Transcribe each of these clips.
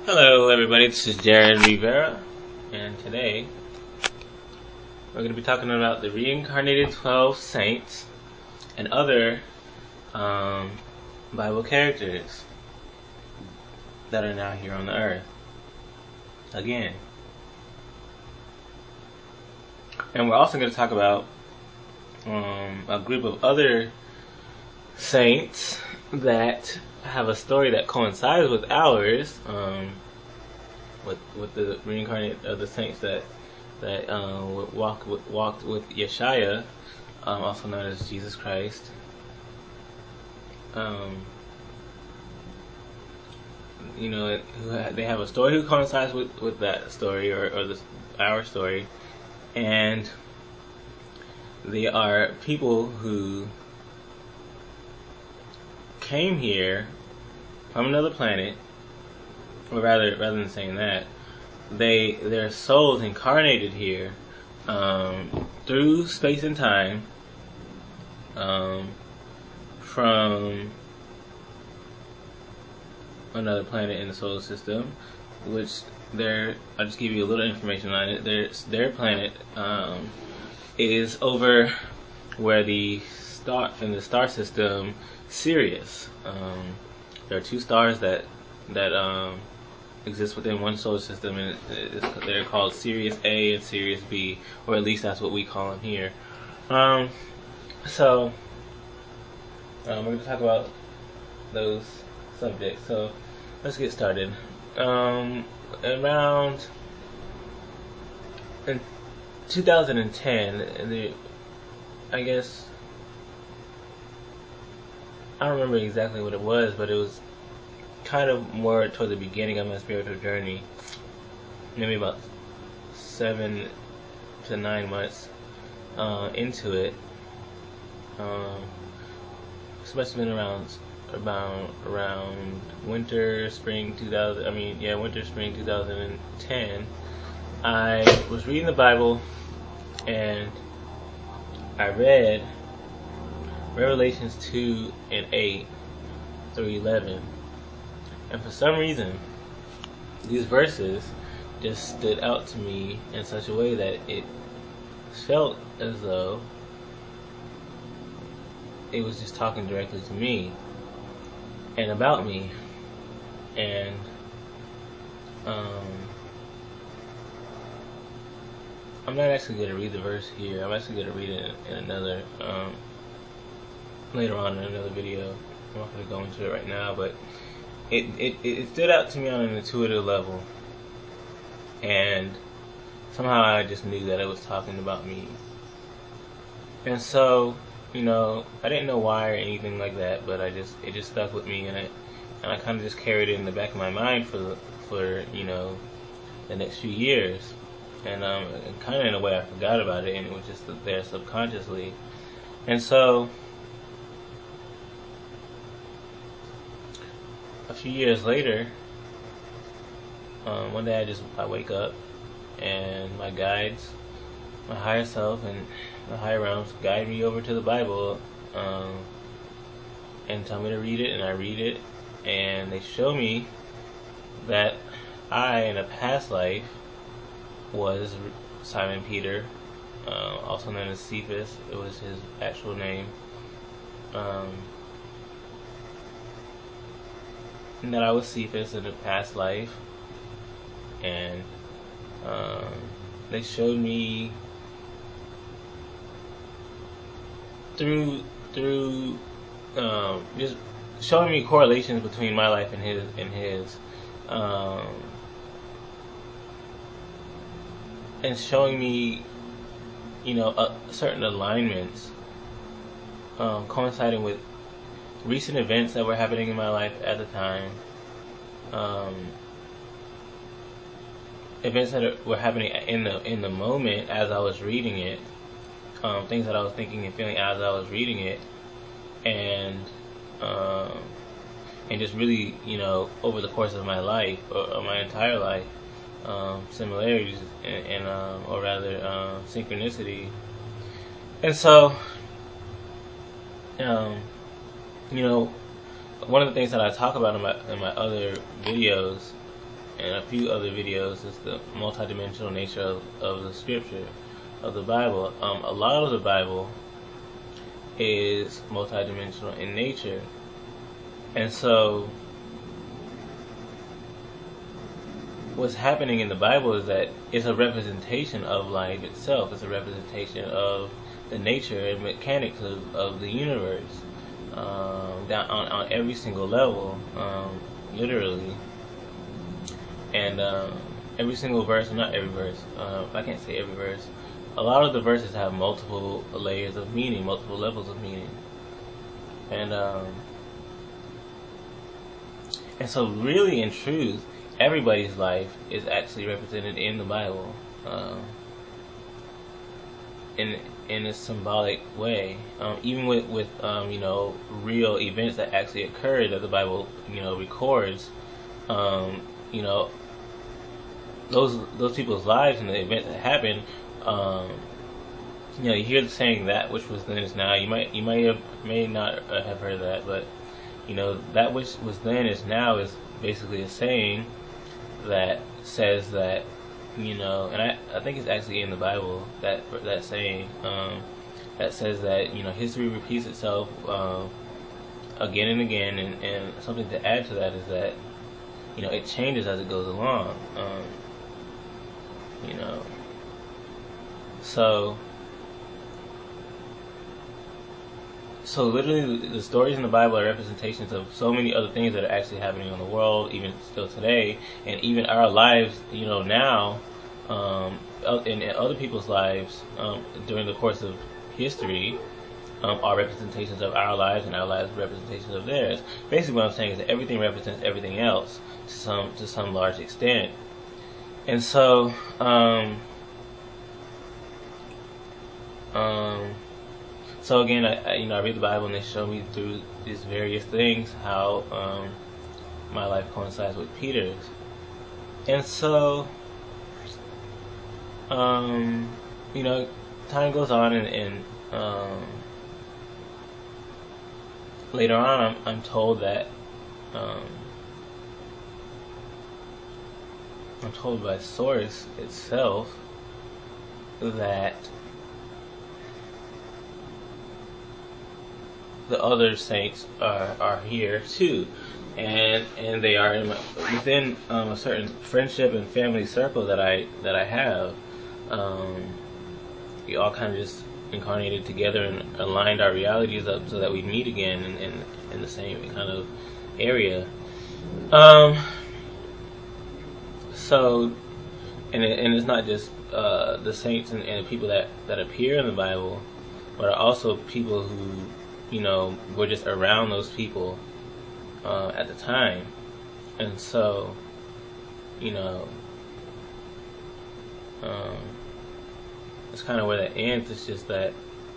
Hello everybody, this is Jared Rivera, and today we're going to be talking about the reincarnated 12 saints and other Bible characters that are now here on the earth again. And we're also going to talk about a group of other saints that have a story that coincides with ours, with the reincarnated of the saints that walked with Yeshua, also known as Jesus Christ. They have a story who coincides with that story or our story, and they are people who came here from another planet, or rather than saying that, their souls incarnated here through space and time from another planet in the solar system, which I'll just give you a little information on it. Their planet is over where the star system Sirius. There are two stars that exist within one solar system, and they're called Sirius A and Sirius B, or at least that's what we call them here. So we're going to talk about those subjects. So let's get started. Around in 2010, I guess, I don't remember exactly what it was, but it was kind of more toward the beginning of my spiritual journey, maybe about 7 to 9 months into it. This must have been around winter, spring 2010. I was reading the Bible, and I read Revelations 2 and 8 through 11. And for some reason, these verses just stood out to me in such a way that it felt as though it was just talking directly to me and about me. And I'm not actually going to read the verse here. I'm actually going to read it in another later on in another video. I'm not going to go into it right now, but it stood out to me on an intuitive level, and somehow I just knew that it was talking about me. And so, I didn't know why or anything like that, but it just stuck with me, and I kind of just carried it in the back of my mind for the next few years, and kind of in a way I forgot about it, and it was just there subconsciously. And so a few years later, one day I wake up, and my guides, my higher self and the higher realms guide me over to the Bible, and tell me to read it, and I read it, and they show me that I, in a past life, was Simon Peter, also known as Cephas. It was his actual name. And that I was Cephas in a past life, and they showed me through just showing me correlations between my life and his, and showing me certain alignments coinciding with recent events that were happening in my life at the time, events that were happening in the moment as I was reading it, things that I was thinking and feeling as I was reading it, and just really, over the course of my life, or my entire life, similarities and or rather synchronicity. And so, one of the things that I talk about in my other videos and a few other videos is the multidimensional nature of the scripture, of the Bible. A lot of the Bible is multidimensional in nature. And so what's happening in the Bible is that it's a representation of life itself. It's a representation of the nature and mechanics of the universe, down on every single level, literally. And every single verse, not every verse, I can't say every verse, a lot of the verses have multiple layers of meaning, multiple levels of meaning. And so really, in truth, everybody's life is actually represented in the Bible, in a symbolic way, even with real events that actually occurred that the Bible records. Those people's lives and the events that happened. You hear the saying, "That which was then is now." You may not have heard that, but that which was then is now is basically a saying that says that, and I think it's actually in the Bible, that saying, that says that history repeats itself again and again, and something to add to that is that it changes as it goes along. So literally, the stories in the Bible are representations of so many other things that are actually happening in the world, even still today, and even our lives, now, and other people's lives during the course of history, are representations of our lives, and our lives are representations of theirs. Basically, what I'm saying is that everything represents everything else to some large extent, and so. So again, I read the Bible, and they show me through these various things how my life coincides with Peter's, and so time goes on, and later on, I'm told that I'm told by Source itself that the other saints are here too, and they are within a certain friendship and family circle that I have. We all kind of just incarnated together and aligned our realities up so that we meet again in the same kind of area. So, and it's not just the saints and the people that appear in the Bible, but are also people who were just around those people at the time. And so it's kind of where that ends. It's just that,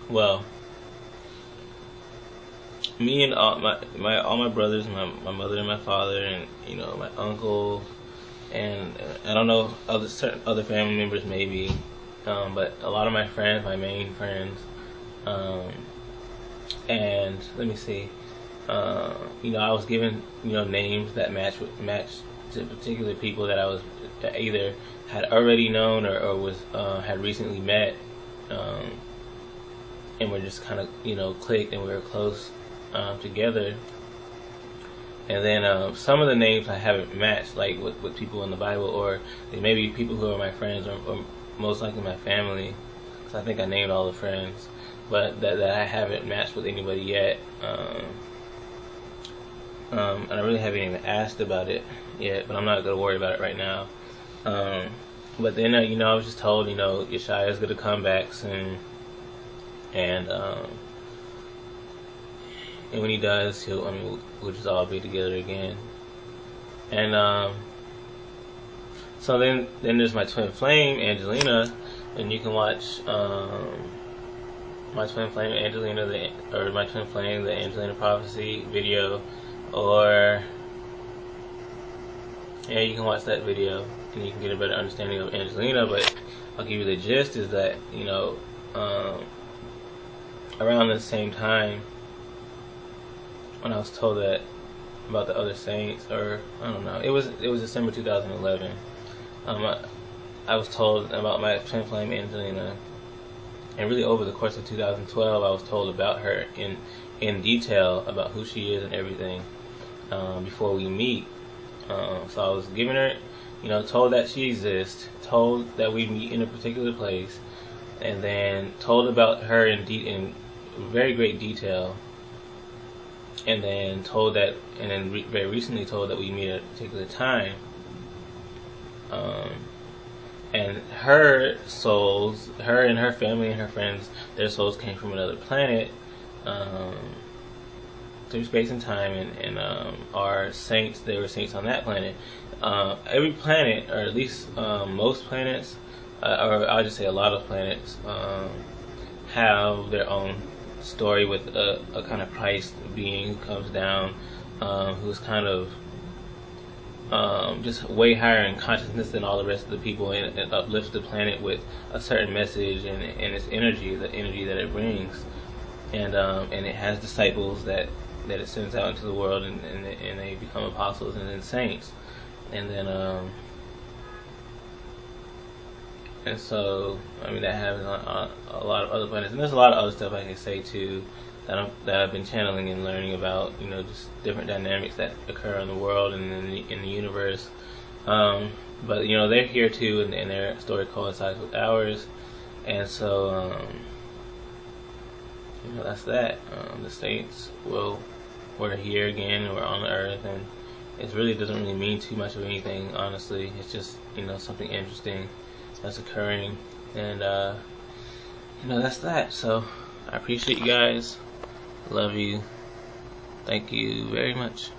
well, me and all my brothers, my mother and my father, and my uncle, and I don't know certain other family members maybe, but a lot of my friends, my main friends, and let me see, I was given names that match to particular people that I was either had already known or was had recently met, and we're just kind of clicked, and we were close together. And then some of the names I haven't matched, like with people in the Bible, or they may be people who are my friends, or most likely my family, because I think I named all the friends, but that I haven't matched with anybody yet. And I really haven't even asked about it yet, but I'm not going to worry about it right now. But then, I was just told, Yeshaya is going to come back soon, and when he does, we'll just all be together again. And so then there's my twin flame, Angelina, and you can watch my twin flame, Angelina, my twin flame, the Angelina prophecy video, or you can watch that video and you can get a better understanding of Angelina. But I'll give you the gist: is that around the same time when I was told that about the other saints, or I don't know. It was December 2011. I was told about my twin flame Angelina, and really over the course of 2012, I was told about her in detail about who she is and everything before we meet. So I was giving her, told that she exists, told that we meet in a particular place, and then told about her in very great detail, and then very recently told that we meet at a particular time. And her souls, her and her family and her friends, their souls came from another planet, through space and time, and are saints. They were saints on that planet. Every planet, or at least most planets, or I'll just say a lot of planets, have their own story with a kind of Christ being who comes down, who's kind of just way higher in consciousness than all the rest of the people, and uplifts the planet with a certain message and its energy, the energy that it brings, and it has disciples that it sends out into the world, and they become apostles and then saints, and then and so I mean that happens on a lot of other planets, and there's a lot of other stuff I can say too that I've been channeling and learning about, just different dynamics that occur in the world and in the universe. But they're here too, and their story coincides with ours, and so that's that. The saints we're here again, and we're on Earth, and it really doesn't really mean too much of anything, honestly. It's just something interesting that's occurring, and that's that. So I appreciate you guys. Love you. Thank you very much.